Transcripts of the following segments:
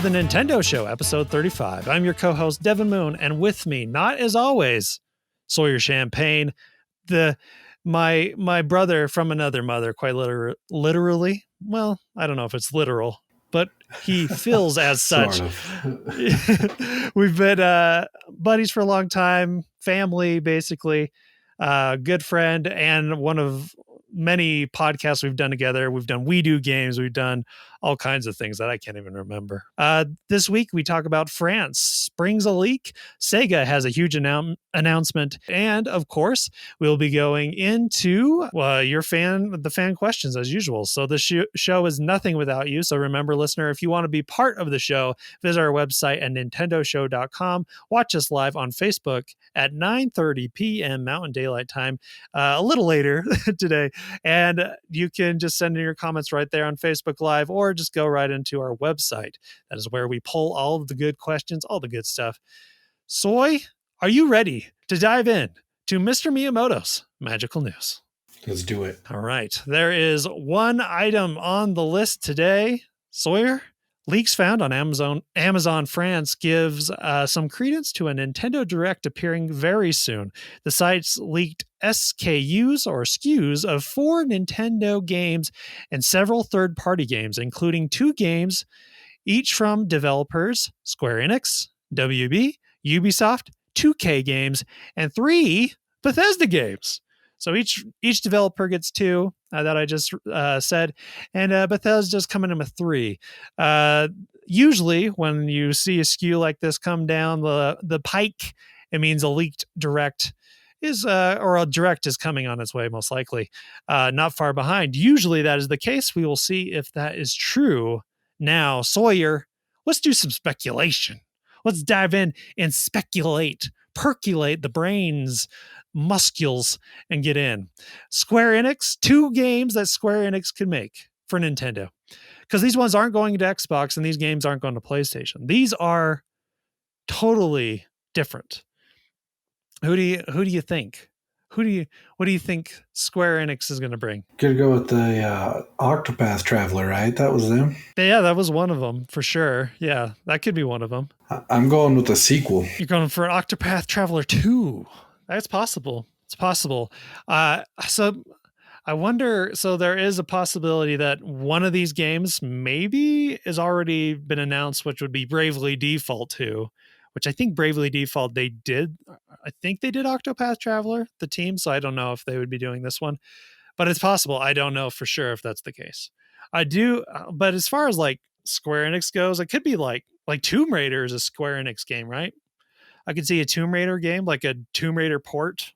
to the Nintendo Show, episode 35. I'm your co-host, Devin Moon, and with me, not as always, Sawyer Champagne, my brother from another mother, quite literally. Well, I don't know if it's literal, but he feels as such. Sort of. We've been buddies for a long time, family, basically, good friend, and one of many podcasts we've done together. We've done We Do Games. We've done all kinds of things that I can't even remember. This week, we talk about France. Spring's a leak. Sega has a huge announcement. And, of course, we'll be going into the fan questions as usual. So the show is nothing without you. So remember, listener, if you want to be part of the show, visit our website at nintendoshow.com. Watch us live on Facebook at 9:30 p.m. Mountain Daylight Time, a little later today. And you can just send in your comments right there on Facebook Live, or just go right into our website. That is where we pull all of the good questions, all the good stuff. Soy, are you ready to dive in to Mr. Miyamoto's magical news? Let's do it. All right. There is one item on the list today. Sawyer, leaks found on Amazon France gives some credence to a Nintendo Direct appearing very soon. The site's leaked SKUs or SKUs of 4 Nintendo games and several third-party games, including 2 games, each from developers Square Enix, WB, Ubisoft, 2K Games, and 3 Bethesda games. So each developer gets 2 that I just said, and Bethesda's coming in with 3. Usually, when you see a SKU like this come down the pike, it means a leaked direct or a direct is coming on its way, most likely. Not far behind. Usually, that is the case. We will see if that is true. Now, Sawyer, let's do some speculation. Let's dive in and speculate, percolate the brains, muscles, and get in. Square Enix, 2 games that Square Enix could make for Nintendo, because these ones aren't going to Xbox and these games aren't going to PlayStation. These are totally different. Who do you think? What do you think Square Enix is going to bring? Gonna go with the Octopath Traveler, right? That was them. Yeah, that was one of them for sure. Yeah, that could be one of them. I'm going with the sequel. You're going for Octopath Traveler 2. That's possible. It's possible. So I wonder, so there is a possibility that one of these games maybe has already been announced, which would be Bravely Default 2, which I think Bravely Default I think they did Octopath Traveler, the team, so I don't know if they would be doing this one, but it's possible. I don't know for sure if that's the case. I do, but as far as like Square Enix goes, it could be like Tomb Raider is a Square Enix game, right? I could see a Tomb Raider game, like a Tomb Raider port.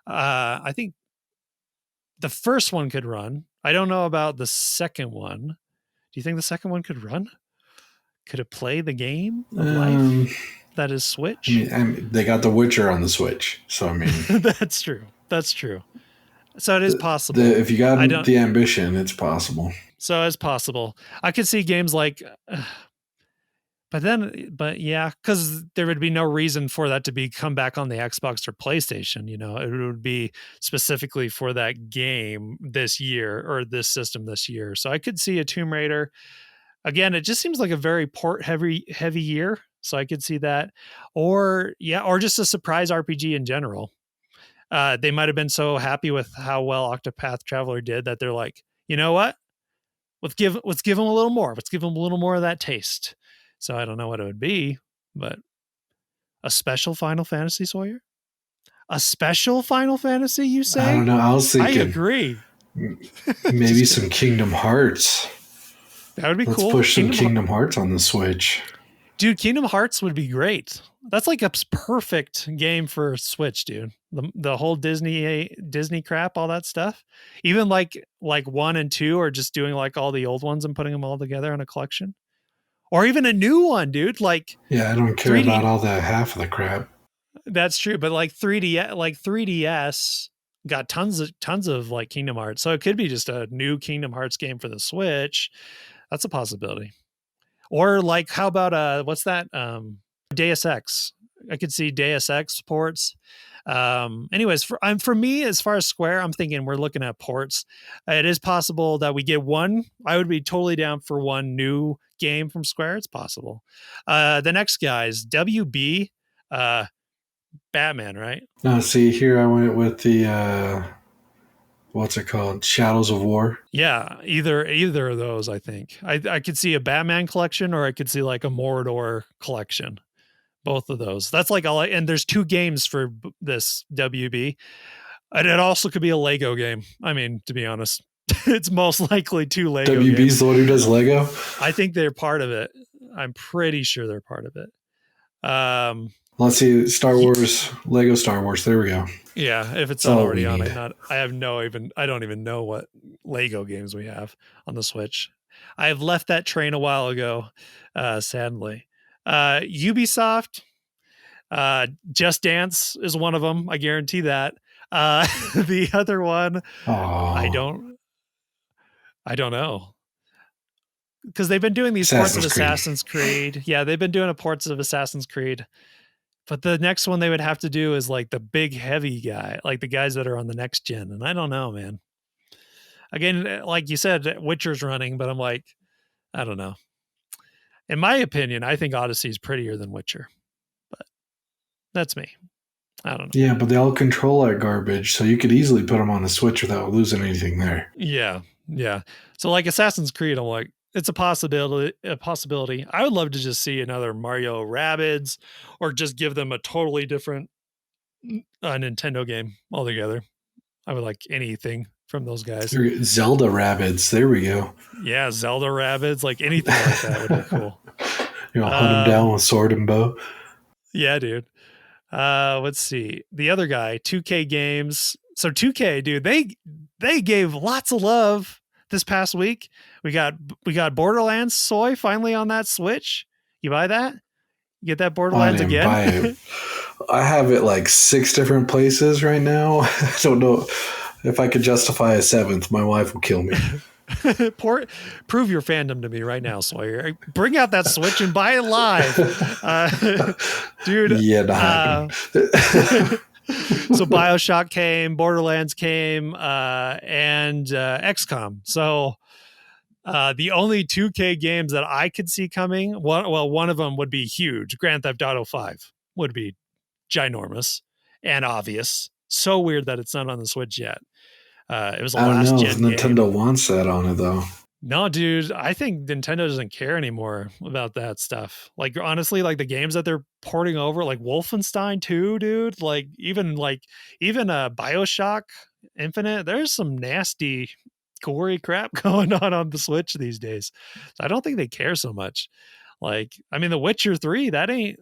I think the first one could run. I don't know about the second one. Do you think the second one could run? Could it play the game of life that is Switch? I mean, they got The Witcher on the Switch, so I mean... That's true. So it is possible. If you got the ambition, it's possible. So it's possible. I could see games like... But yeah, because there would be no reason for that to come back on the Xbox or PlayStation. You know, it would be specifically for that game this year or this system this year. So I could see a Tomb Raider. Again, it just seems like a very port heavy year. So I could see that, or just a surprise RPG in general. They might have been so happy with how well Octopath Traveler did that they're like, you know what? Let's give them a little more. Let's give them a little more of that taste. So I don't know what it would be, but a special Final Fantasy, Sawyer? A special Final Fantasy, you say? I don't know. I was thinking... I agree. Maybe some Kingdom Hearts. That would be cool. Let's push some Kingdom Hearts on the Switch. Dude, Kingdom Hearts would be great. That's like a perfect game for Switch, dude. The whole Disney crap, all that stuff. Even like 1 and 2, or just doing like all the old ones and putting them all together in a collection. Or even a new one, dude. Like, yeah, I don't care about all the half of the crap. That's true, but like 3DS got tons of like Kingdom Hearts, so it could be just a new Kingdom Hearts game for the Switch. That's a possibility. Or like, how about what's that? Deus Ex. I could see Deus Ex ports. Anyways, for me, as far as Square, I'm thinking we're looking at ports. It is possible that we get one. I would be totally down for one new game from Square. It's possible. The next guy is WB, uh, Batman, right? Now, see, here I went with the, what's it called? Shadows of War. Yeah, either of those. I think I could see a Batman collection, or I could see like a Mordor collection. Both of those. That's like all. And there's two games for this WB, and it also could be a Lego game. I mean, to be honest, it's most likely two Lego WB's games. the one who does Lego? I think they're part of it. I'm pretty sure they're part of it. Let's see, Star Wars, Lego Star Wars. There we go. Yeah, if it's That's not all already we on, need. I don't even know what Lego games we have on the Switch. I've left that train a while ago, sadly. Ubisoft, Just Dance is one of them. I guarantee that. The other one, I Oh, don't know, because they've been doing these ports of Assassin's Creed. Assassin's Creed. Yeah, they've been doing a ports of Assassin's Creed. But the next one they would have to do is like the big heavy guy, like the guys that are on the next gen. And I don't know, man. Again, like you said, Witcher's running, but I'm like, I don't know. In my opinion, I think Odyssey is prettier than Witcher, but that's me. I don't know. Yeah, but they all control that garbage, so you could easily put them on the Switch without losing anything there. Yeah, yeah. So like Assassin's Creed, I'm like, it's a possibility. A possibility. I would love to just see another Mario Rabbids, or just give them a totally different Nintendo game altogether. I would like anything from those guys. Zelda Rabbids. There we go. Yeah, Zelda Rabbids, like anything like that would be cool. Hunt them down with sword and bow. Yeah, dude. Let's see. The other guy, 2K Games. So 2K, dude, they gave lots of love this past week. We got Borderlands Soy finally on that Switch. You buy that? You get that Borderlands I didn't again? buy it. I have it like 6 different places right now. I don't know if I could justify a 7th. My wife will kill me. Prove your fandom to me right now, Sawyer. Bring out that Switch and buy it live, dude. Yeah, not happening. So BioShock came, Borderlands came, and XCOM. So the only 2K games that I could see coming, one of them would be huge. Grand Theft Auto 5 would be ginormous and obvious. So weird that it's not on the Switch yet. It was a I don't last know gen if game. Nintendo wants that on it, though. No, dude, I think Nintendo doesn't care anymore about that stuff. Like, honestly, like the games that they're porting over, like Wolfenstein 2, dude, like even BioShock Infinite, there's some nasty, gory crap going on the Switch these days. So I don't think they care so much. Like, I mean, The Witcher 3, that ain't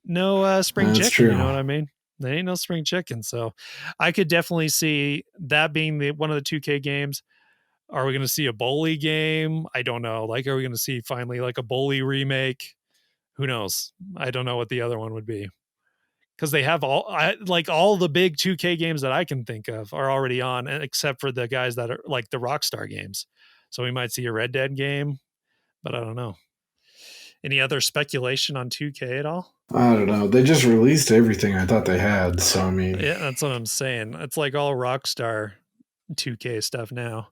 no spring That's chicken, you true. know what I mean? They ain't no spring chicken. So I could definitely see that being one of the 2K games. Are we going to see a Bully game? I don't know. Like, are we going to see finally like a Bully remake? Who knows? I don't know what the other one would be, because they have all the big 2K games that I can think of are already on, except for the guys that are like the Rockstar games. So we might see a Red Dead game, but I don't know. Any other speculation on 2K at all? I don't know. They just released everything I thought they had. So, I mean, Yeah, that's what I'm saying. It's like all Rockstar 2K stuff now.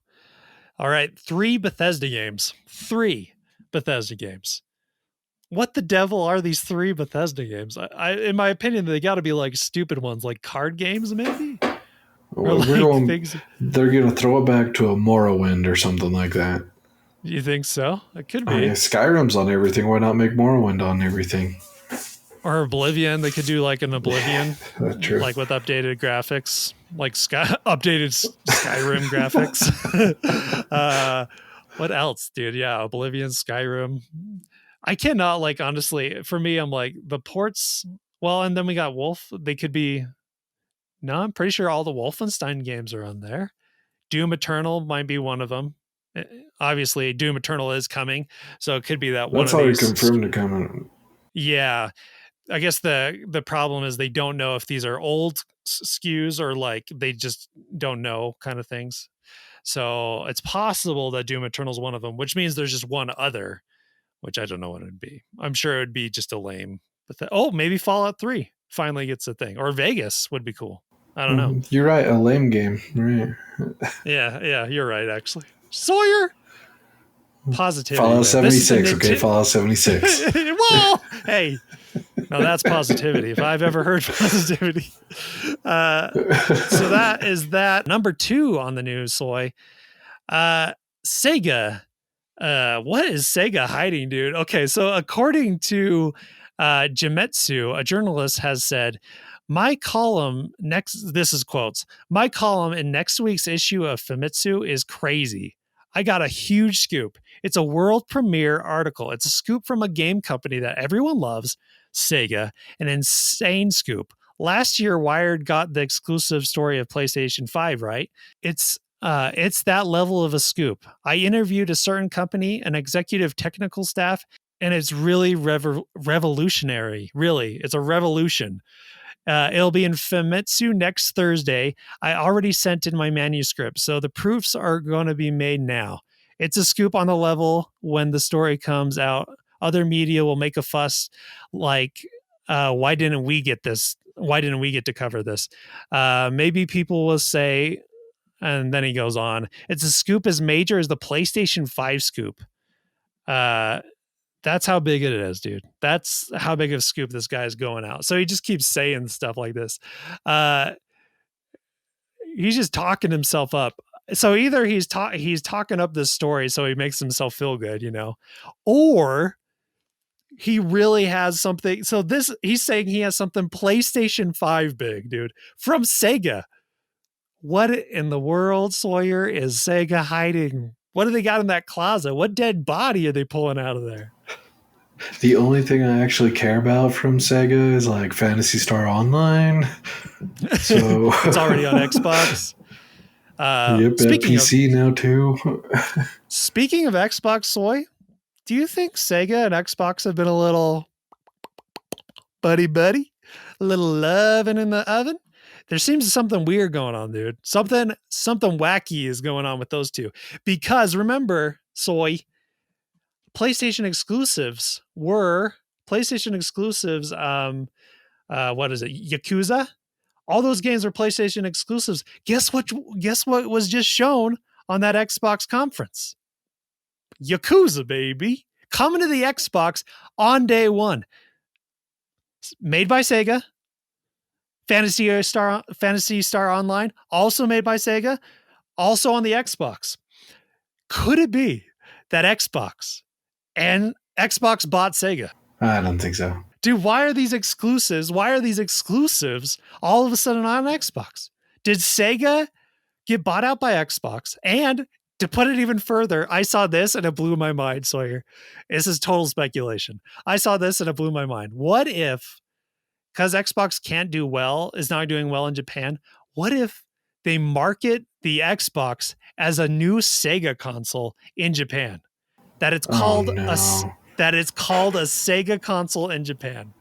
All right, 3 Bethesda games. 3 Bethesda games. What the devil are these 3 Bethesda games? In my opinion, they got to be like stupid ones, like card games, maybe, or we're like going. things. They're going to throw it back to a Morrowind or something like that. You think so? It could I mean, be. Skyrim's on everything. Why not make Morrowind on everything? Or Oblivion. They could do like an Oblivion, That's true. like with updated graphics, like updated Skyrim graphics. What else, dude? Yeah, Oblivion, Skyrim. I cannot, like, honestly, for me, I'm like the ports. Well, and then we got Wolf. They could be. No, I'm pretty sure all the Wolfenstein games are on there. Doom Eternal might be one of them. Obviously, Doom Eternal is coming, so it could be that one That's of already these. confirmed to come out. Yeah, I guess the problem is they don't know if these are old SKUs or like they just don't know kind of things. So it's possible that Doom Eternal is one of them, which means there's just one other, which I don't know what it'd be. I'm sure it'd be just a lame. But maybe Fallout 3. finally gets a thing. Or Vegas would be cool. I don't know. You're right, a lame game. Right. Yeah, you're right, actually. Sawyer, positivity, Fallout man. This is the 76, okay? Nintendo. Fallout 76. Whoa! Hey, now that's positivity. If I've ever heard positivity. So that is that. Number 2 on the news, Soy. Sega. What is Sega hiding, dude? Okay, so according to Jimetsu, a journalist has said, my column this is quotes, my column in next week's issue of Famitsu is crazy. I got a huge scoop. It's a world premiere article. It's a scoop from a game company that everyone loves, Sega, an insane scoop. Last year, Wired got the exclusive story of PlayStation 5, right? It's that level of a scoop. I interviewed a certain company, an executive technical staff, and it's really revolutionary. Really, it's a revolution. It'll be in Famitsu next Thursday. I already sent in my manuscript, so the proofs are going to be made now. It's a scoop on the level when the story comes out. Other media will make a fuss like, why didn't we get this? Why didn't we get to cover this? Maybe people will say, and then he goes on, it's a scoop as major as the PlayStation 5 scoop. That's how big it is, dude. That's how big of a scoop this guy's going out. So he just keeps saying stuff like this. He's just talking himself up. So either he's talking up this story so he makes himself feel good, or he really has something. So he's saying he has something PlayStation 5 big, dude, from Sega. What in the world, Sawyer, is Sega hiding? What do they got in that closet? What dead body are they pulling out of there? The only thing I actually care about from Sega is like Phantasy Star Online. So it's already on Xbox. Yep, at PC now too. Speaking of Xbox, Soy, do you think Sega and Xbox have been a little buddy, a little loving in the oven? There seems something weird going on, dude. Something wacky is going on with those two. Because remember, Soy, PlayStation exclusives were what is it? Yakuza? All those games are PlayStation exclusives. Guess what was just shown on that Xbox conference? Yakuza, baby. Coming to the Xbox on day one. Made by Sega. Phantasy Star Online, also made by Sega, also on the Xbox. Could it be that Xbox bought Sega? I don't think so. Dude, why are these exclusives all of a sudden on Xbox? Did Sega get bought out by Xbox? And to put it even further, I saw this and it blew my mind, Sawyer. This is total speculation. I saw this and it blew my mind. What if, because Xbox is not doing well in Japan, what if they market the Xbox as a new Sega console in Japan? That it's called a Sega console in Japan.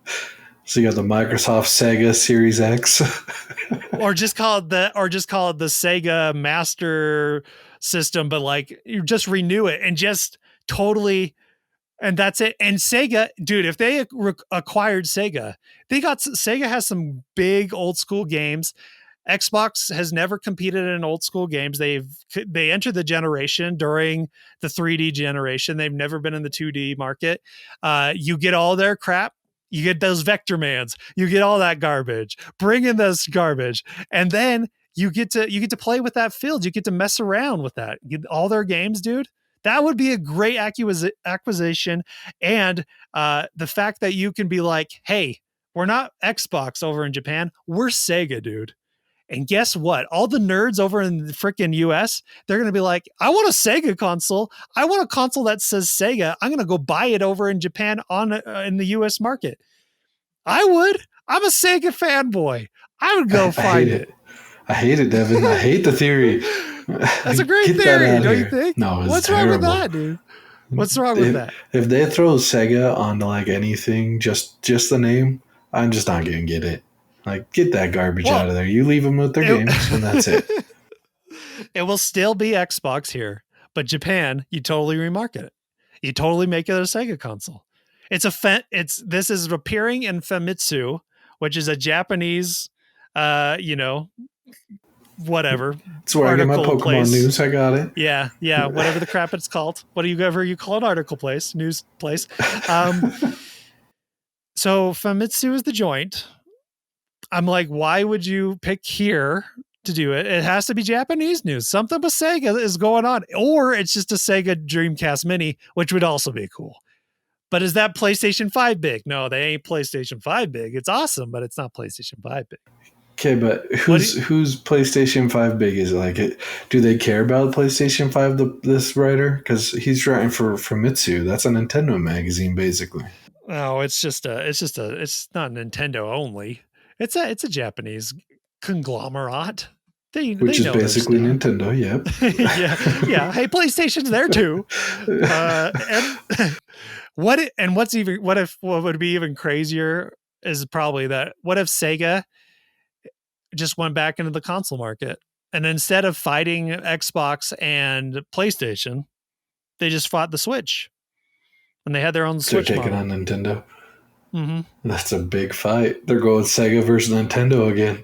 So you got the Microsoft Sega Series X, or just call it the Sega Master System, but like you just renew it and just totally, and that's it. And Sega, dude, if they acquired Sega, Sega has some big old school games. Xbox has never competed in old school games. They entered the generation during the 3D generation. They've never been in the 2D market. You get all their crap. You get those Vector Mans. You get all that garbage. Bring in this garbage, and then you get to play with that field. You get to mess around with that. Get all their games, dude. That would be a great acquisition. And the fact that you can be like, hey, we're not Xbox over in Japan. We're Sega, dude. And guess what? All the nerds over in the freaking US, they're going to be like, I want a Sega console. I want a console that says Sega. I'm going to go buy it over in Japan in the US market. I would. I'm a Sega fanboy. I would go find it. I hate it, Devin. I hate the theory. That's a great theory, don't you think? No, what's wrong with that, dude? What's wrong with that? If they throw Sega onto like anything, just the name, I'm just not going to get it. Like, get that garbage out of there. You leave them with their games, and that's it. It will still be Xbox here, but Japan, you totally remarket it. You totally make it a Sega console. This is appearing in Famitsu, which is a Japanese, you know, whatever It's where I get my article Pokemon place. news. I got it. Yeah, whatever the crap it's called. Whatever you call an article place, news place. So Famitsu is the joint. I'm like, why would you pick here to do it? It has to be Japanese news. Something with Sega is going on, or it's just a Sega Dreamcast Mini, which would also be cool. But is that PlayStation 5 big? No, they ain't PlayStation 5 big. It's awesome, but it's not PlayStation 5 big. Okay, but who's PlayStation 5 big is it? Like it? Do they care about PlayStation 5? This writer, because he's writing for Famitsu. That's a Nintendo magazine, basically. Oh, it's not Nintendo only. It's a Japanese conglomerate. They Which is know their basically stuff. Nintendo. Yep. yeah. Hey, PlayStation's there too. And what would be even crazier is probably that. What if Sega just went back into the console market, and instead of fighting Xbox and PlayStation, they just fought the Switch, and they had their own They're Switch taking model. on Nintendo. Mm-hmm. That's a big fight. They're going Sega versus Nintendo again.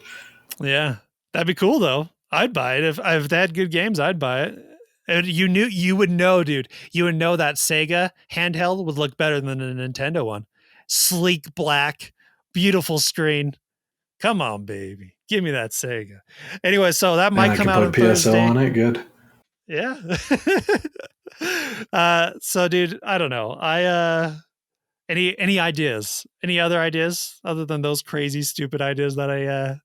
Yeah, that'd be cool though. I'd buy it if they had good games. I'd buy it. And you would know, dude. You would know that Sega handheld would look better than the Nintendo one. Sleek black, beautiful screen. Come on, baby. Give me that Sega. Anyway, so that And might I come can out put on PSO Thursday. on it. Good. Yeah. So dude, I don't know. Any ideas? Any other ideas other than those crazy stupid ideas that I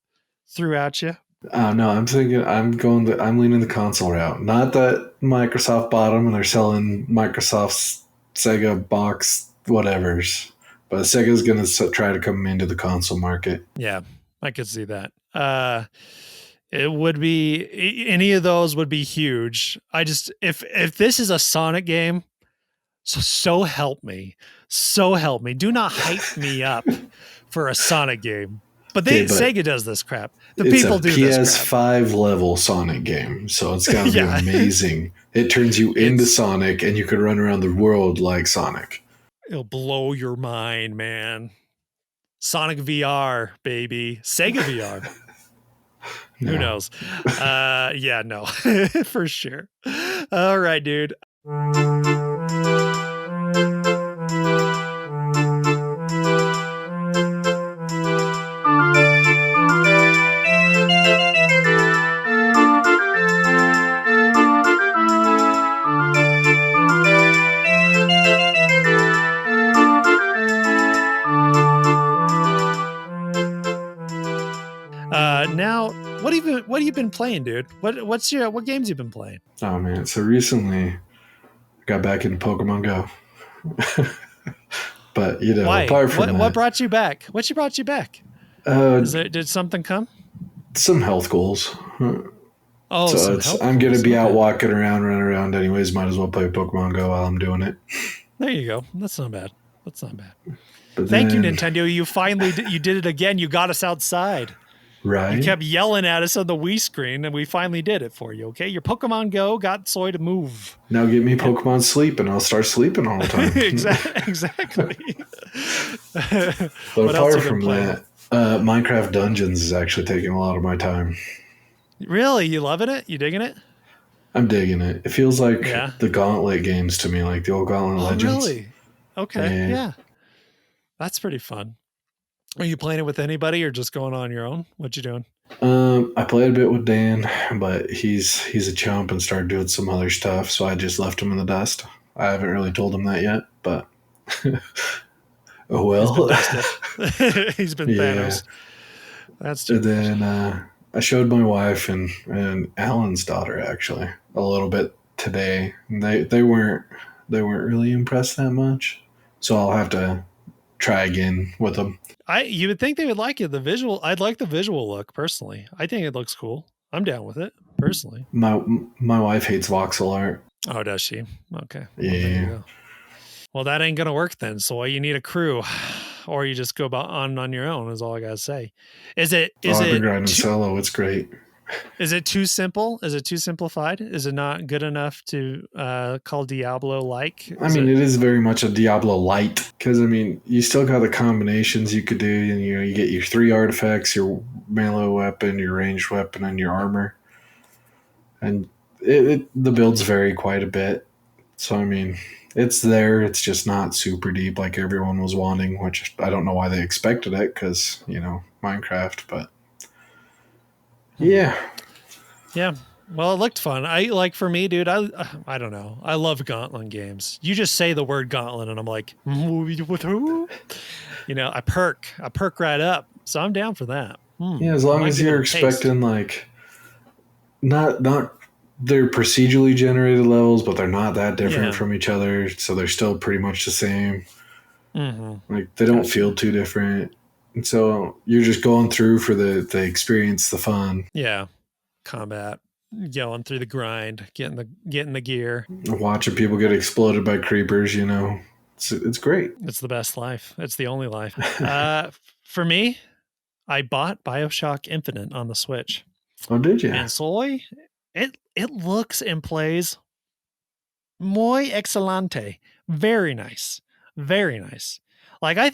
threw at you? No, I'm thinking I'm leaning the console route. Not that Microsoft bought them and they're selling Microsoft's Sega box whatevers, but Sega's gonna try to come into the console market. Yeah, I could see that. It would be any of those would be huge. I just if this is a Sonic game, so help me. So help me. Do not hype me up for a Sonic game. But Okay, but Sega does this crap. The it's people a do this crap. PS5 level Sonic game, so it's gotta be Yeah. amazing. It turns you into It's- Sonic, and you could run around the world like Sonic. It'll blow your mind, man. Sonic VR, baby. Sega VR. No. Who knows? Yeah, no, for sure. All right, dude. Now, what have you been playing, dude? What games you been playing? Oh man! So recently, I got back into Pokemon Go. But Why? apart from that, What brought you back? What brought you back? Did something come? some health goals. Oh, So I'm gonna be out walking around, running around anyways. Might as well play Pokemon Go while I'm doing it. There you go. That's not bad. But Thank you, Nintendo. You finally you did it again. You got us outside. Right? You kept yelling at us on the Wii screen, and we finally did it for you. Okay, your Pokemon Go got Soy to move. Now get me Pokemon Sleep, and I'll start sleeping all the time. Exactly. But apart from that, Minecraft Dungeons is actually taking a lot of my time. Really, you loving it? You digging it? I'm digging it. It feels like the Gauntlet games to me, like the old Gauntlet Legends. Really? Okay. Yeah. That's pretty fun. Are you playing it with anybody or just going on your own? What you doing? I played a bit with Dan, but he's a chump and started doing some other stuff, so I just left him in the dust. I haven't really told him that yet, but oh well. He's been Thanos. That's too and then I showed my wife and Alan's daughter actually a little bit today. They weren't really impressed that much, so I'll have to try again with them. You would think they would like it. The visual, I'd like the visual look personally. I think it looks cool. I'm down with it personally. My wife hates voxel art. Oh, does she? Okay. Yeah. Well, that ain't gonna work then. So you need a crew, or you just go on your own. Is all I gotta say. Is it? I've been grinding solo. It's great. Is it too simple? Is it too simplified? Is it not good enough to call Diablo like? I Is mean, it? it is very much a Diablo light because I mean, you still got the combinations you could do, and you get your three artifacts, your melee weapon, your ranged weapon, and your armor, and the builds vary quite a bit. So I mean, it's there. It's just not super deep like everyone was wanting, which I don't know why they expected it because Minecraft. But Hmm. yeah, Yeah. Well, it looked fun. I like for me, dude. I don't know. I love Gauntlet games. You just say the word Gauntlet, and I'm like, with who? I perk right up. So I'm down for that. yeah. As I long might as give it you're a taste. expecting like not they're procedurally generated levels, but they're not that different Yeah. from each other, so they're still pretty much the same. Mm-hmm. Like they don't feel Gotcha. too different, and so you're just going through for the experience, the fun, Yeah. Combat, going through the grind, getting the gear. watching people get exploded by creepers. It's great. It's the best life. It's the only life. For me, I bought BioShock Infinite on the Switch. Oh, did you? And soy, it looks and plays muy excelente. Very nice. Very nice. Like I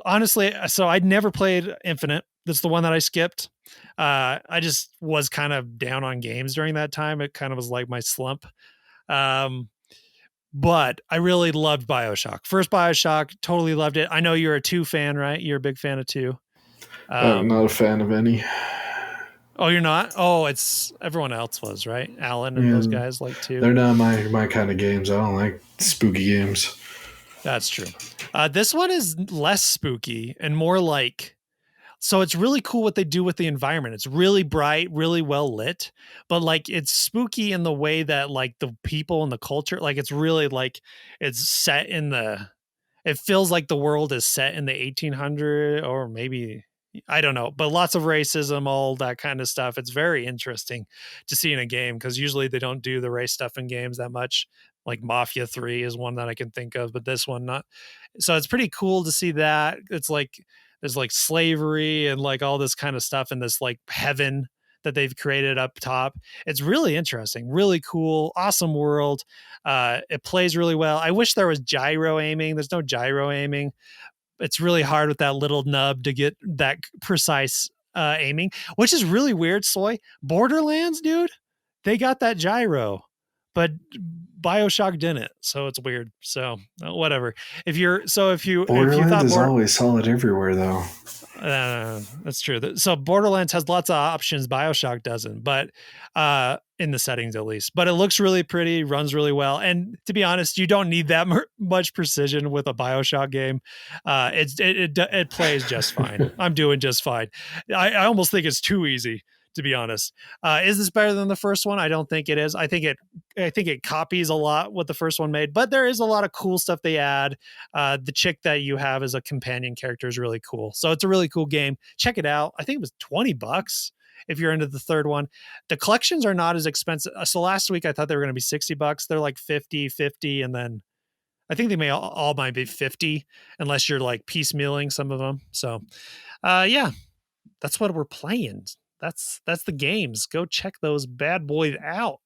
honestly, so I'd never played Infinite. That's the one that I skipped. I just was kind of down on games during that time. It kind of was like my slump. Um, but I really loved BioShock. First BioShock, totally loved it. I know you're a 2 fan, right? You're a big fan of 2. I'm not a fan of any. Oh, you're not? Oh, it's everyone else was, right? Alan and those Yeah, guys like 2. they're not my kind of games. I don't like spooky games. That's true. This one is less spooky and more like, so it's really cool what they do with the environment. It's really bright, really well lit, but like it's spooky in the way that like the people and the culture, like it's really like it's set in the, it feels like the world is set in the 1800 or maybe I don't know, but lots of racism, all that kind of stuff. It's very interesting to see in a game because usually they don't do the race stuff in games that much. Like Mafia 3 is one that I can think of, but this one not. So it's pretty cool to see that. It's like there's like slavery and like all this kind of stuff in this like heaven that they've created up top. It's really interesting, really cool, awesome world. It plays really well. I wish there was gyro aiming. There's no gyro aiming. It's really hard with that little nub to get that precise aiming, which is really weird. Soy Borderlands, dude, they got that gyro, but Bioshock didn't. So it's weird. So whatever. If you Borderlands thought is always solid everywhere, though. that's true. So Borderlands has lots of options. Bioshock doesn't, but in the settings at least. But it looks really pretty, runs really well, and to be honest, you don't need that much precision with a Bioshock game. It plays just fine. I'm doing just fine. I almost think it's too easy. To be honest, is this better than the first one? I don't think it is. I think it copies a lot what the first one made, but there is a lot of cool stuff they add. The chick that you have as a companion character is really cool. So it's a really cool game. Check it out. I think it was $20 if you're into the third one. The collections are not as expensive. So last week I thought they were going to be $60. They're like 50, and then I think they may all might be 50 unless you're like piecemealing some of them. So yeah, that's what we're playing. That's the games. Go check those bad boys out.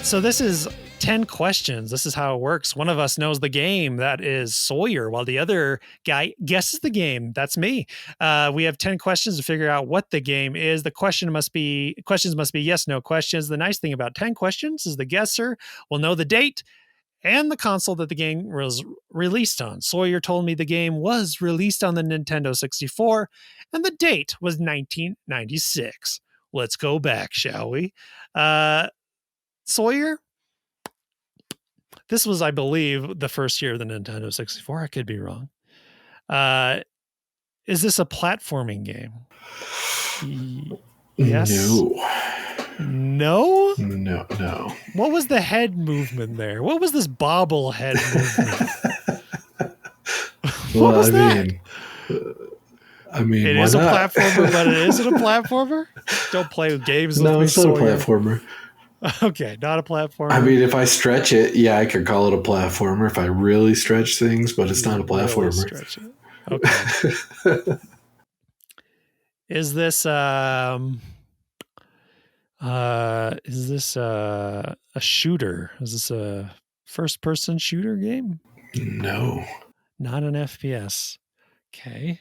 So this is 10 questions. This is how it works. One of us knows the game. That is Sawyer, while the other guy guesses the game. That's me. We have 10 questions to figure out what the game is. The questions must be yes, no questions. The nice thing about 10 questions is the guesser will know the date and the console that the game was released on. Sawyer told me the game was released on the Nintendo 64 and the date was 1996. Let's go back, shall we? Sawyer, this was, I believe, the first year of the Nintendo 64. I could be wrong. Is this a platforming game? Yes. No. No? no. What was the head movement there? What was this bobble head movement? What Well, was that? I mean, It why is a not? platformer, but it isn't a platformer? Don't play with games with No, me, it's not a Sawyer. platformer. Okay, not a I platformer. mean, if I stretch it, yeah, I could call it a platformer if I really stretch things, but it's not You a really platformer. stretch it. Okay. Is this a shooter? Is this a first person shooter game? No, Not an FPS. Okay.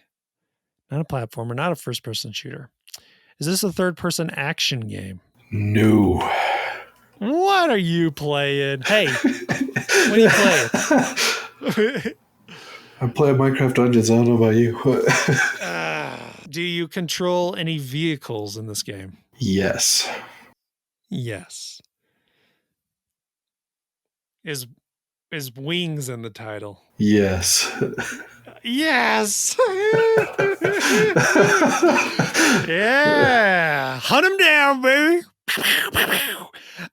Not a platformer, not a first person shooter. Is this a third person action game? no. What are you playing? Hey, what are you playing? I'm playing Minecraft Dungeons. I don't know about you. Do you control any vehicles in this game? Yes. Yes. Is wings in the title? Yes. Yes. Yeah. Hunt him down, baby.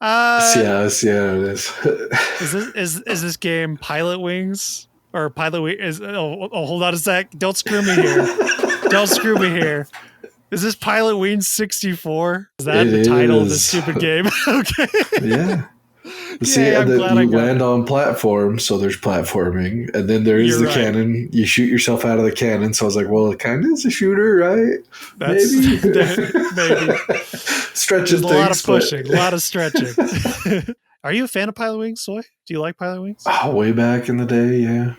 Yes, yeah, it is. Is this game Pilot Wings or Pilot Wings? Hold on a sec. Don't screw me here. Don't screw me here. Is this Pilot Wings 64? Is that It the title of this is. stupid game? Okay. Yeah. See, Yay, I'm glad I you got land it. on platforms, so there's platforming, and then there is You're the right. cannon. You shoot yourself out of the cannon. So I was like, well, it kind of is a shooter, right? That's Maybe. maybe. Stretching There's a lot things, of pushing, a lot of stretching. Are you a fan of Pilot Wings, Soy? Do you like Pilot Wings? way back in the day, yeah.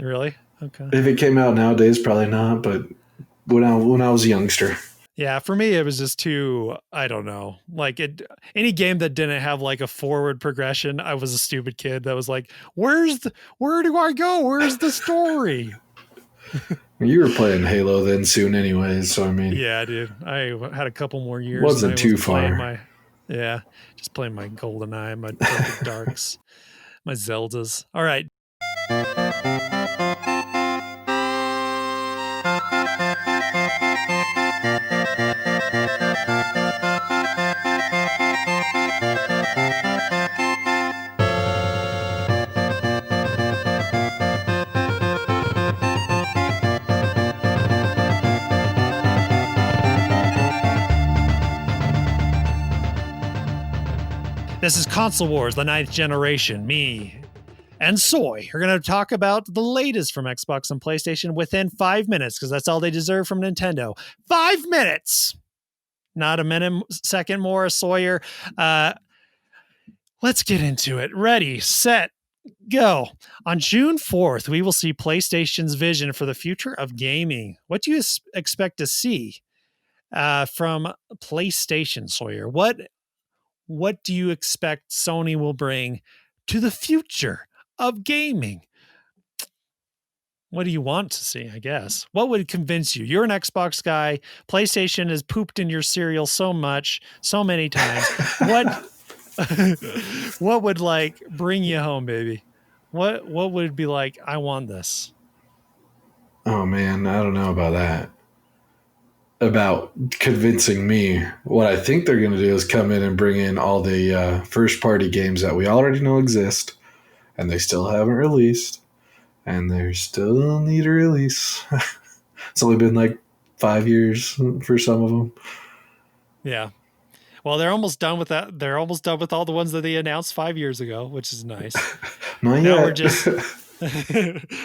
Really? Okay. If it came out nowadays, probably not. But when I was a youngster, Yeah, for me it was just too, I don't know. Like any game that didn't have like a forward progression, I was a stupid kid that was like, where do I go? Where's the story? you were playing Halo then soon, anyways. So I mean, Yeah, dude. I had a couple more years and wasn't I too wasn't playing far. my just playing my GoldenEye, my Perfect Darks, my Zeldas. All right. This is Console Wars, the 9th generation. Me and Soy are going to talk about the latest from Xbox and PlayStation within 5 minutes, because that's all they deserve from Nintendo. 5 minutes! Not a minute, second more, Sawyer. Let's get into it. Ready, set, go. On June 4th, we will see PlayStation's vision for the future of gaming. What do you expect to see from PlayStation, Sawyer? What do you expect Sony will bring to the future of gaming? What do you want to see, I guess? What would convince you? You're an Xbox guy. PlayStation has pooped in your cereal so much, so many times. What what would like bring you home, baby? What would be like, I want this? Oh man, I don't know about that. About convincing me. What I think they're going to do is come in and bring in all the first party games that we already know exist and they still haven't released and they still need a release. It's only been like 5 years for some of them. Yeah. Well, they're almost done with that. They're almost done with all the ones that they announced 5 years ago, which is nice. Not Now we're yet. just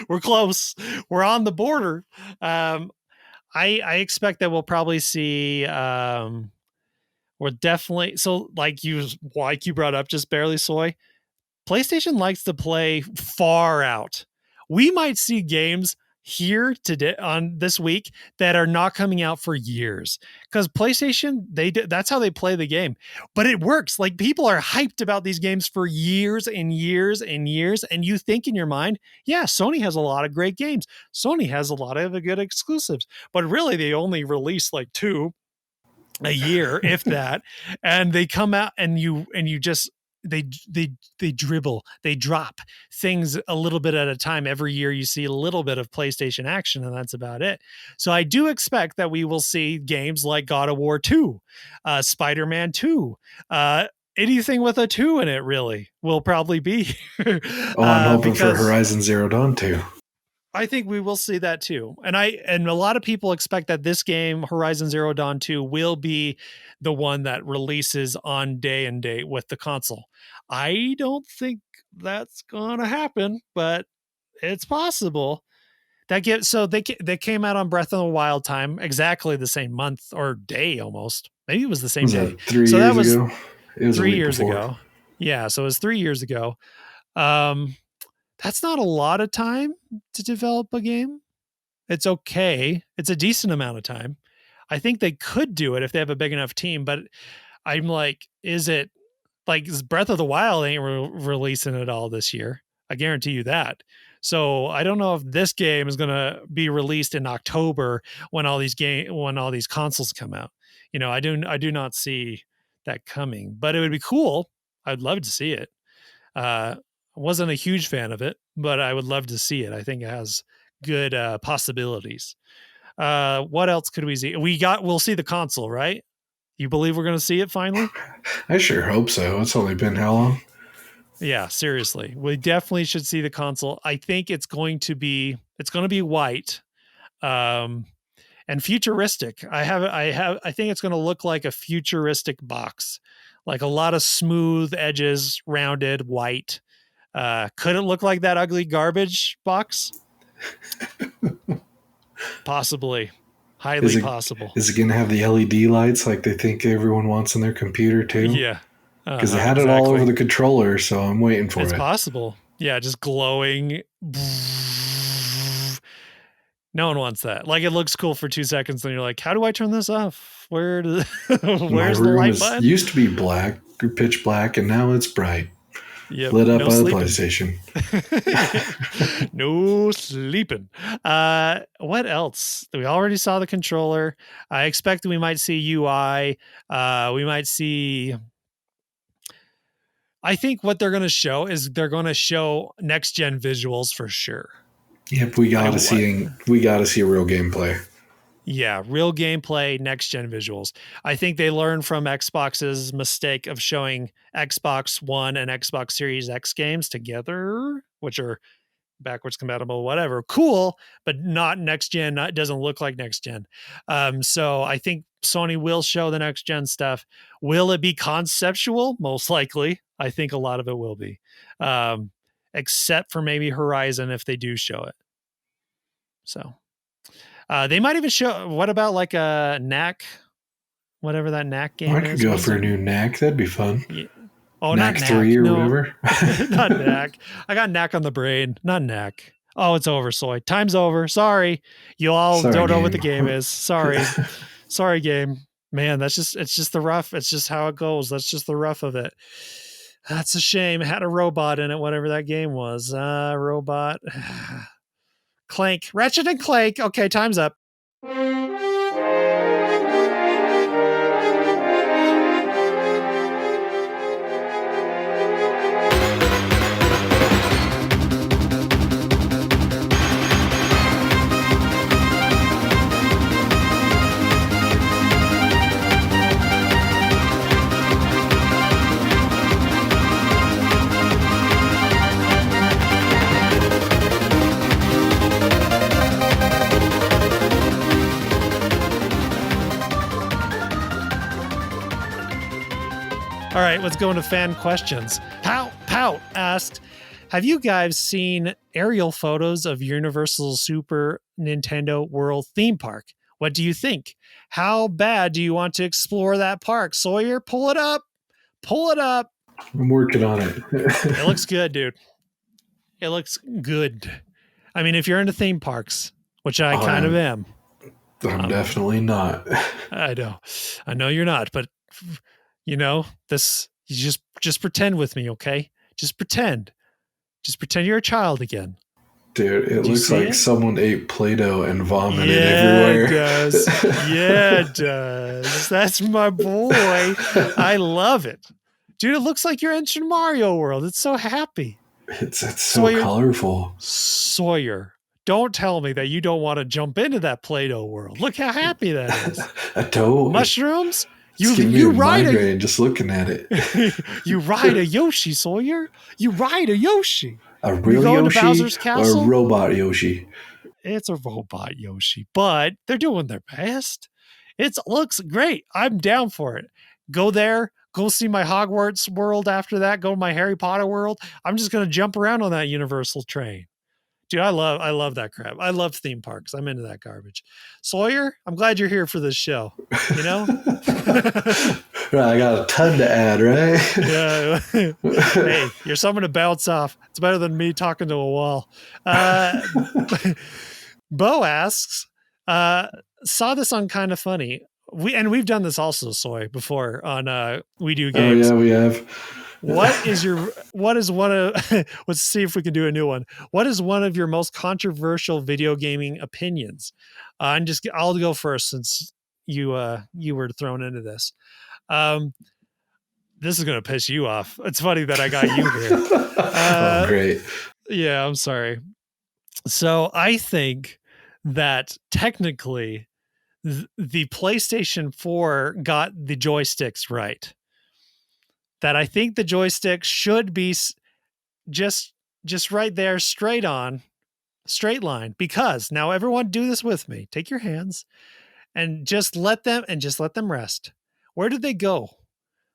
we're close. We're on the border. I expect that we'll probably see we're definitely, so like you brought up just barely, Soy. PlayStation likes to play far out. We might see games here today on this week that are not coming out for years, because PlayStation, that's how they play the game. But it works. Like, people are hyped about these games for years and years and years, and you think in your mind, yeah, Sony has a lot of great games, Sony has a lot of good exclusives, but really they only release like two a year, if that. And they come out and you just, they dribble, they drop things a little bit at a time. Every year you see a little bit of PlayStation action, and that's about it. So I do expect that we will see games like God of War 2, Spider-Man 2, anything with a 2 in it really will probably be. Oh, I'm hoping for Because Horizon Zero Dawn 2. I think we will see that too. And a lot of people expect that this game, Horizon Zero Dawn 2, will be the one that releases on day and date with the console. I don't think that's going to happen, but it's possible. They came out on Breath of the Wild time, exactly the same month or day almost. Maybe it was the same Was day. that 3 So that years was ago? It was a 3 week years before. ago. Yeah, so it was 3 years ago. Um that's not a lot of time to develop a game. It's okay. It's a decent amount of time. I think they could do it if they have a big enough team, but I'm like, is it like Breath of the Wild ain't releasing it all this year? I guarantee you that. So I don't know if this game is going to be released in October when when all these consoles come out. I do not see that coming, but it would be cool. I'd love to see it. I wasn't a huge fan of it, but I would love to see it. I think it has good possibilities. What else could we see? We'll see the console, right? You believe we're going to see it finally? I sure hope so. It's only been how long? Yeah, seriously. We definitely should see the console. I think it's going to be white. Um and futuristic. I think it's going to look like a futuristic box. Like a lot of smooth edges, rounded, white. Could it look like that ugly garbage box? Possibly. Is Highly it possible. is it going to have the LED lights like they think everyone wants in their computer too? Yeah. Because they had it all over Exactly. the controller, so I'm waiting for It's it. possible. Yeah, just glowing. No one wants that. Like it looks cool for 2 seconds, then you're like, how do I turn this off? My Where's the room light is button? used to be black, pitch black, and now it's bright, Yep. lit up No by the sleeping. PlayStation. No sleeping. What else? We already saw the controller. I expect we might see UI. We might see. I think what they're going to show is they're going to show next gen visuals for sure. Yep, I we gotta see real gameplay. Yeah, real gameplay, next gen visuals. I think they learned from Xbox's mistake of showing Xbox One and Xbox Series X games together, which are backwards compatible, whatever. Cool, but not next gen. It doesn't look like next gen. So I think Sony will show the next gen stuff. Will it be conceptual? Most likely. I think a lot of it will be. Except for maybe Horizon if they do show it. So they might even show. What about like a knack, whatever that knack I game could is? go What's for a their new knack. That'd be fun. yeah. Oh, not Knack knack. 3 or No, whatever. not knack. I got knack on the brain. Not knack. Oh, it's over, Soy. Time's over. Sorry. You all Sorry, don't know what the game. game is. Sorry. Sorry, game. Man, it's just the rough. It's just how it goes. That's just the rough of it. That's a shame. It had a robot in it, whatever that game was. Robot. Clank. Ratchet and Clank. Okay, time's up. All right, let's go into fan questions. Pout asked, have you guys seen aerial photos of Universal Super Nintendo World theme park? What do you think? How bad do you want to explore that park? Sawyer, pull it up. Pull it up. I'm working on it. It looks good, dude. It looks good. I mean, if you're into theme parks, which I kind of am. I'm definitely not. I know you're not, but this you just pretend with me, okay? Just pretend you're a child again. Dude, it Do you looks see like it? someone ate Play-Doh and vomited Yeah, everywhere. it does. Yeah, it does. That's my boy. I love it. Dude, it looks like you're entering Mario World. It's so happy. It's so colorful. Sawyer, don't tell me that you don't want to jump into that Play-Doh world. Look how happy that is. A toe? Mushrooms? It's giving me a migraine just looking at it. You ride a Yoshi, Sawyer. You ride a Yoshi. A You real go into Yoshi Bowser's or a castle. robot Yoshi? It's a robot Yoshi, but they're doing their best. It looks great. I'm down for it. Go there. Go see my Hogwarts world after that. Go to my Harry Potter world. I'm just gonna jump around on that Universal train. Dude, I love that crap. I love theme parks. I'm into that garbage. Sawyer, I'm glad you're here for this show. You know? Right, I got a ton to add, right? Yeah. Hey, you're someone to bounce off. It's better than me talking to a wall. Bo asks, saw this on Kind of Funny. We've done this also, Soy, before on We Do Oh Games. yeah, we have. What is one of let's see if we can do a new one. What is one of your most controversial video gaming opinions? I'll go first since you were thrown into this. This is gonna piss you off. It's funny that I got you here. Oh, great. Yeah, I'm sorry. So I think that technically the PlayStation 4 got the joysticks right. That I think the joystick should be just right there, straight line. Because now everyone do this with me. Take your hands and just let them rest. Where did they go?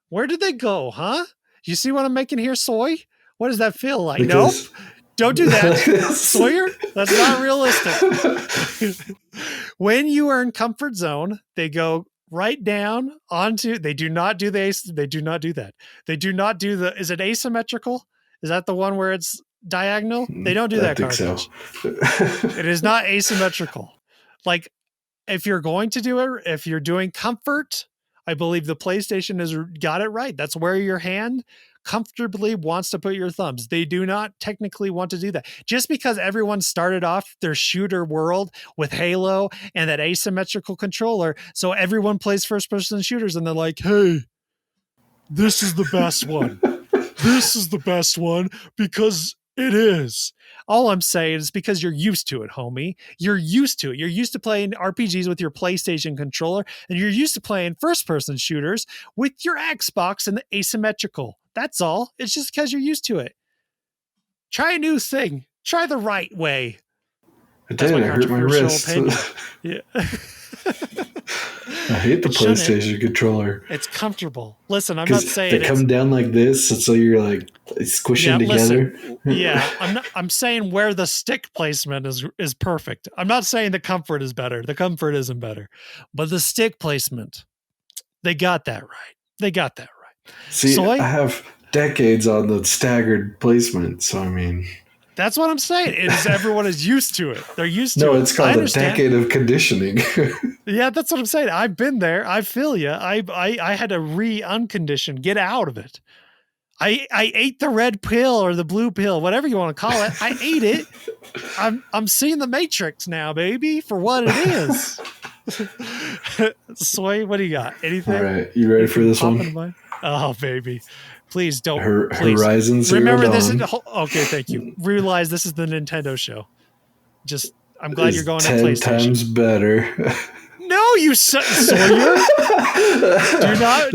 Where did they go, huh? You see what I'm making here, Soy? What does that feel like? Because nope. Don't do that. Sawyer, that's not realistic. When you are in comfort zone, they go right down onto, they do not do that. They do not do is it asymmetrical? Is that the one where it's diagonal? They don't do that, I think cartridge. So. It is not asymmetrical. Like, if you're going to do it, if you're doing comfort, I believe the PlayStation has got it right. That's where your hand comfortably wants to put your thumbs. They do not technically want to do that. Just because everyone started off their shooter world with Halo and that asymmetrical controller, so everyone plays first person shooters and they're like, hey, this is the best one. This is the best one because it is. All I'm saying is because you're used to it, homie. You're used to it. You're used to playing RPGs with your PlayStation controller, and you're used to playing first-person shooters with your Xbox and the asymmetrical. That's all. It's just because you're used to it. Try a new thing. Try the right way. I did. I hurt my wrist. Yeah. I hate the PlayStation controller. It's comfortable. Listen, I'm not saying they come down like this, so you're like squishing together. Listen, I'm saying where the stick placement is perfect. I'm not saying the comfort is better. The comfort isn't better, but the stick placement, they got that right. They got that right. See, I have decades on the staggered placement, so I mean. That's what I'm saying. Everyone is used to it. They're used to it. No, it's called a decade of conditioning. Yeah, that's what I'm saying. I've been there. I feel you. I had to uncondition, get out of it. I ate the red pill or the blue pill, whatever you want to call it. I ate it. I'm seeing the Matrix now, baby, for what it is. Sway, what do you got? Anything? All right, you ready for this one? Oh, baby. Please don't. Horizon Zero Remember Dawn. this is okay. Thank you. Realize this is the Nintendo show. I'm glad you're going to PlayStation. 10 times better. No, you Sawyer.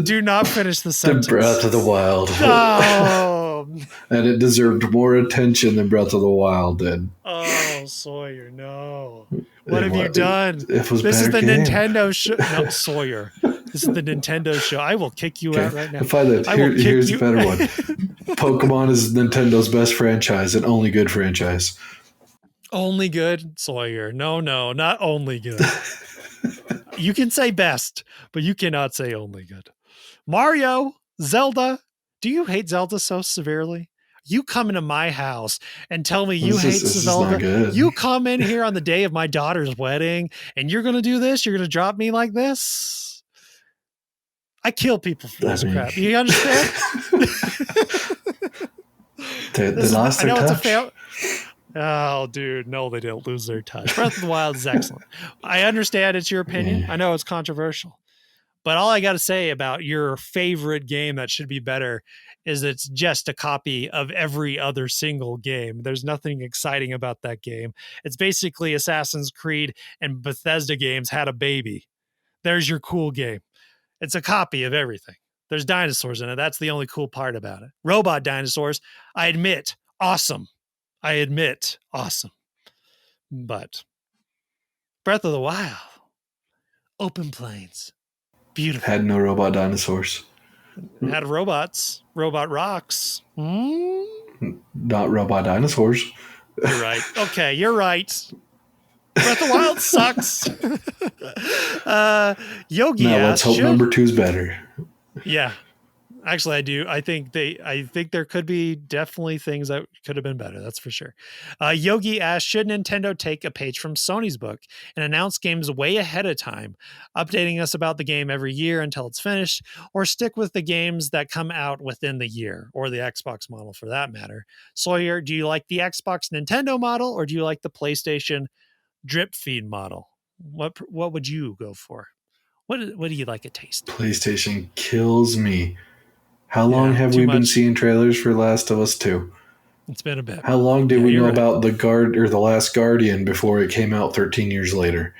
Do not finish the sentence. The Breath of the Wild. Oh. And it deserved more attention than Breath of the Wild did. Oh, Sawyer, no. What have you done? It was this is the game. Nintendo show. No, Sawyer. This is the Nintendo show. I will kick you out right now. Here's a better one. Pokemon is Nintendo's best franchise and only good franchise. Only good? Sawyer. No, not only good. You can say best, but you cannot say only good. Mario, Zelda. Do you hate Zelda so severely? You come into my house and tell me you hate Zelda. You come in here on the day of my daughter's wedding and you're going to do this? You're going to drop me like this? I kill people for this crap. You understand? they lost their touch. Oh, dude, no, they didn't lose their touch. Breath of the Wild is excellent. I understand it's your opinion. I know it's controversial. But all I got to say about your favorite game that should be better is it's just a copy of every other single game. There's nothing exciting about that game. It's basically Assassin's Creed and Bethesda games had a baby. There's your cool game. It's a copy of everything. There's dinosaurs in it. That's the only cool part about it. Robot dinosaurs, I admit, awesome. I admit, awesome. But Breath of the Wild, open plains, beautiful. Had no robot dinosaurs. Had robots, robot rocks. Not robot dinosaurs. You're right. Okay, you're right. Breath of the Wild sucks. Yogi Now asked, let's hope number 2's better. Yeah. Actually, I do. I think there could be definitely things that could have been better. That's for sure. Yogi asked, should Nintendo take a page from Sony's book and announce games way ahead of time, updating us about the game every year until it's finished, or stick with the games that come out within the year, or the Xbox model for that matter? Sawyer, do you like the Xbox Nintendo model, or do you like the PlayStation drip feed model? What would you go for? What do you like a taste? PlayStation kills me. How long have we been seeing trailers for Last of Us 2? It's been a bit. How long did we know about The Last Guardian before it came out 13 years later?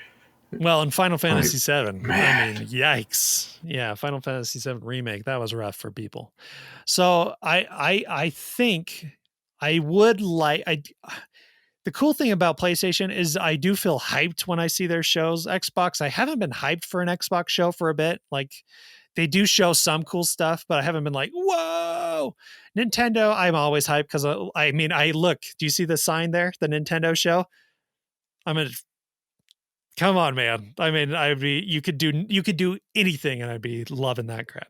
Well, in Final Fantasy VII, man. I mean, yikes. Yeah, Final Fantasy VII Remake, that was rough for people. So I think I would like... The cool thing about PlayStation is I do feel hyped when I see their shows. Xbox, I haven't been hyped for an Xbox show for a bit. Like, they do show some cool stuff, but I haven't been like, whoa. Nintendo, I'm always hyped because I look, do you see the sign there? The Nintendo show? Come on, man. I mean, you could do anything and I'd be loving that crap.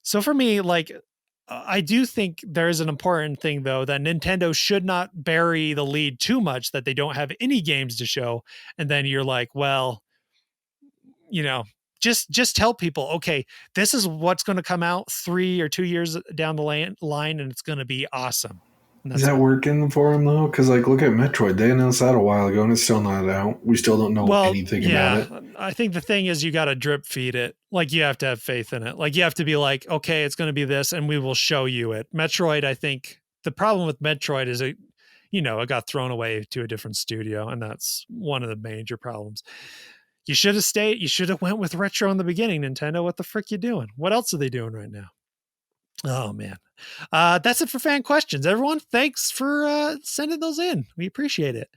So for me, like, I do think there is an important thing, though, that Nintendo should not bury the lead too much that they don't have any games to show. And then you're like, well, just tell people, okay, this is what's going to come out 3 or 2 years down the line, and it's going to be awesome. Is that working for them, though? Because, like, look at Metroid. They announced that a while ago, and it's still not out. We still don't know anything about it. I think the thing is you got to drip feed it. Like, you have to have faith in it. Like, you have to be like, okay, it's going to be this, and we will show you it. Metroid, I think, the problem with Metroid is it got thrown away to a different studio, and that's one of the major problems. You should have went with retro in the beginning, Nintendo. What the frick you doing? What else are they doing right now? Oh, man. That's it for fan questions. Everyone, thanks for sending those in. We appreciate it.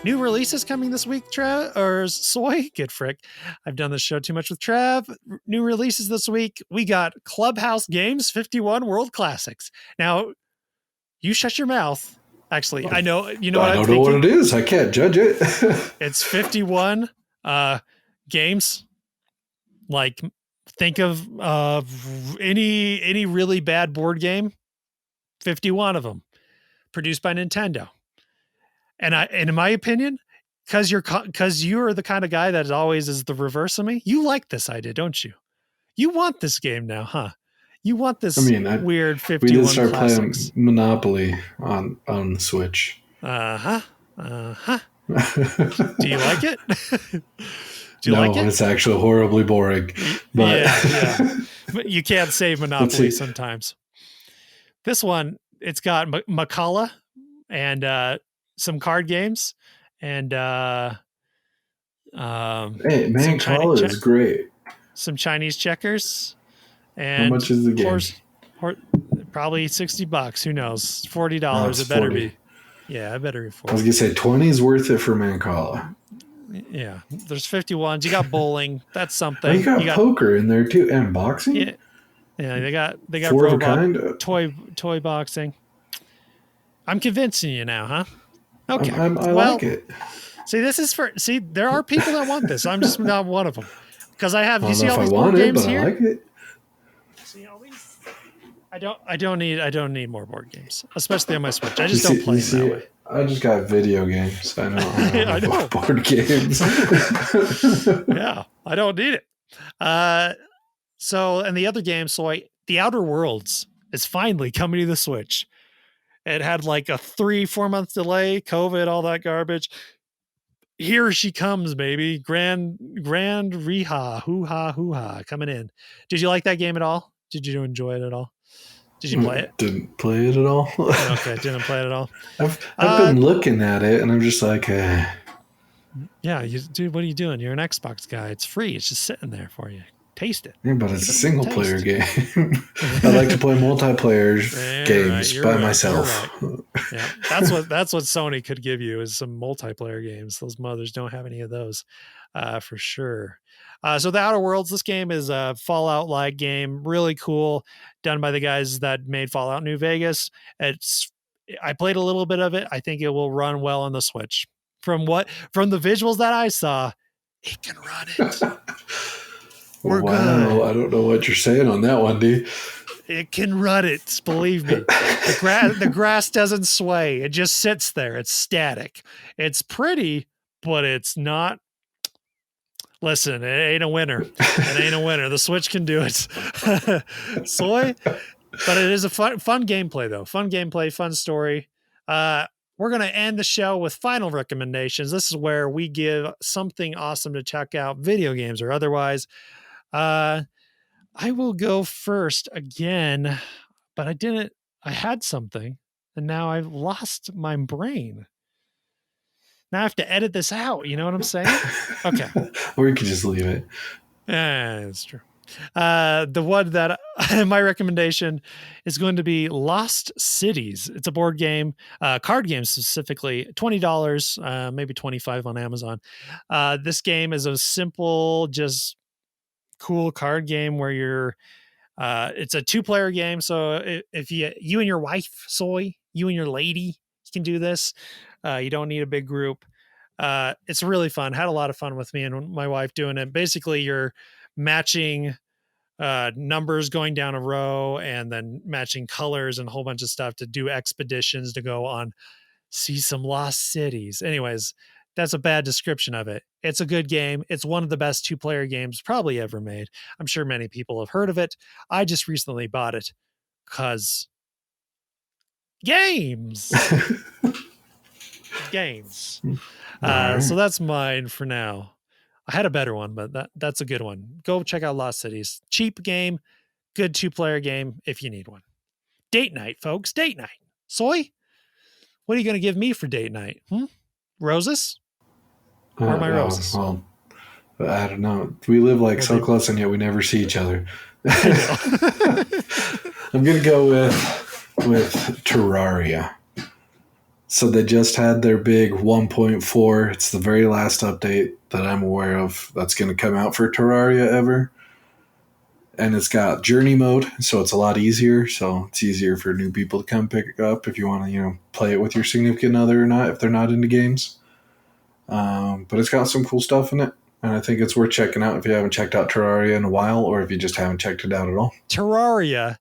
New releases coming this week, Trav, or Soy? Get frick. I've done this show too much with Trav. New releases this week. We got Clubhouse Games 51 World Classics. Now, you shut your mouth. Actually, I know. You know what I'm thinking? I don't know what it is. I can't judge it. It's 51 games. Like, think of any really bad board game. 51 of them, produced by Nintendo. And in my opinion, because you're the kind of guy that always is the reverse of me, you like this idea, don't you? You want this game now, huh? You want this weird 51 we did start classics. playing Monopoly on the Switch. Do you like it? Do you like it? It's actually horribly boring. But yeah. But you can't save Monopoly sometimes. This one, it's got Macala and some card games and hey, Mancala is great. Some Chinese checkers. And how much is the game? Probably $60. Who knows? $40. It better 40. Be. Yeah, it better be 40. I was gonna say 20 is worth it for Mancala. Yeah, there's 51s. You got bowling. That's something. Oh, you got poker in there too, and boxing. Yeah. They got robot toy boxing. I'm convincing you now, huh? Okay. I like it. See, there are people that want this. I'm just not one of them. Because I have, you see all these board games here? I like it. See all these? I don't need more board games, especially on my Switch. I just don't play them that way. I just got video games. I don't I have know. board games. Yeah, I don't need it. So, and the other game, The Outer Worlds is finally coming to the Switch. It had like a 3-4 month delay, COVID, all that garbage. Here she comes, baby. Grand Riha, hoo ha, coming in. Did you like that game at all? Did you enjoy it at all? Did you play it? Didn't play it at all. Okay, didn't play it at all. I've been looking at it and I'm just like, Yeah, dude, what are you doing? You're an Xbox guy. It's free. It's just sitting there for you. Taste it. yeah, but it's a single player game. I like to play multiplayer games by myself. Yeah, that's what Sony could give you is some multiplayer games. Those mothers don't have any of those, for sure. So the Outer Worlds, this game is a Fallout-like game, really cool, done by the guys that made Fallout New Vegas. I played a little bit of it. I think it will run well on the Switch. From the visuals that I saw, it can run it. We're good. I don't know what you're saying on that one, dude. It can run it. Believe me. The grass doesn't sway. It just sits there. It's static. It's pretty, but it's not. Listen, it ain't a winner. It ain't a winner. The Switch can do it. Soy, but it is a fun gameplay though. Fun gameplay, fun story. We're going to end the show with final recommendations. This is where we give something awesome to check out, video games or otherwise. I will go first again, but I had something and now I've lost my brain. Now I have to edit this out. You know what I'm saying? Okay. Or you could just leave it. Yeah, that's true. The one that my recommendation is going to be Lost Cities. It's a board game, card game specifically, $20, maybe 25 on Amazon. This game is a simple, just cool card game where it's a 2-player game. So if you and your wife, you and your lady, you can do this. You don't need a big group. It's really fun. Had a lot of fun with me and my wife doing it. Basically, you're matching numbers going down a row and then matching colors and a whole bunch of stuff to do expeditions to go on, see some lost cities. Anyways, that's a bad description of it. It's a good game. It's one of the best 2-player games probably ever made. I'm sure many people have heard of it. I just recently bought it because games. Games. Right. So that's mine for now. I had a better one, but that's a good one. Go check out Lost Cities. Cheap game, good 2-player game if you need one. Date night, folks. Date night. Soy, what are you going to give me for date night? Roses? Or my roses? Well, I don't know. We live like so close and yet we never see each other. I know. I'm going to go with Terraria. So they just had their big 1.4. It's the very last update that I'm aware of that's going to come out for Terraria ever. And it's got journey mode, so it's a lot easier. So it's easier for new people to come pick it up if you want to, play it with your significant other or not, if they're not into games. But it's got some cool stuff in it. And I think it's worth checking out if you haven't checked out Terraria in a while or if you just haven't checked it out at all. Terraria,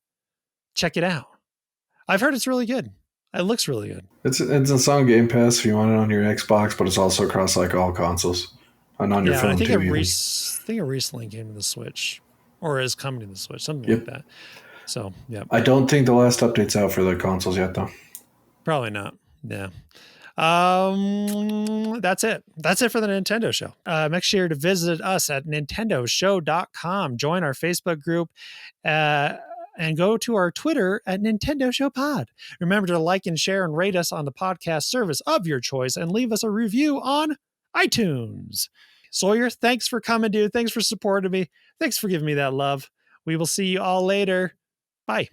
check it out. I've heard it's really good. It looks really good. It's on Game Pass if you want it on your Xbox, but it's also across like all consoles and on your phone I think too. I think it recently came to the Switch or is coming to the Switch, something like that. So, yeah. I don't think the last update's out for the consoles yet, though. Probably not. Yeah. That's it. That's it for the Nintendo show. Make sure to visit us at nintendoshow.com. Join our Facebook group. And go to our Twitter at Nintendo Show Pod. Remember to like and share and rate us on the podcast service of your choice and leave us a review on iTunes. Sawyer, thanks for coming, dude. Thanks for supporting me. Thanks for giving me that love. We will see you all later. Bye.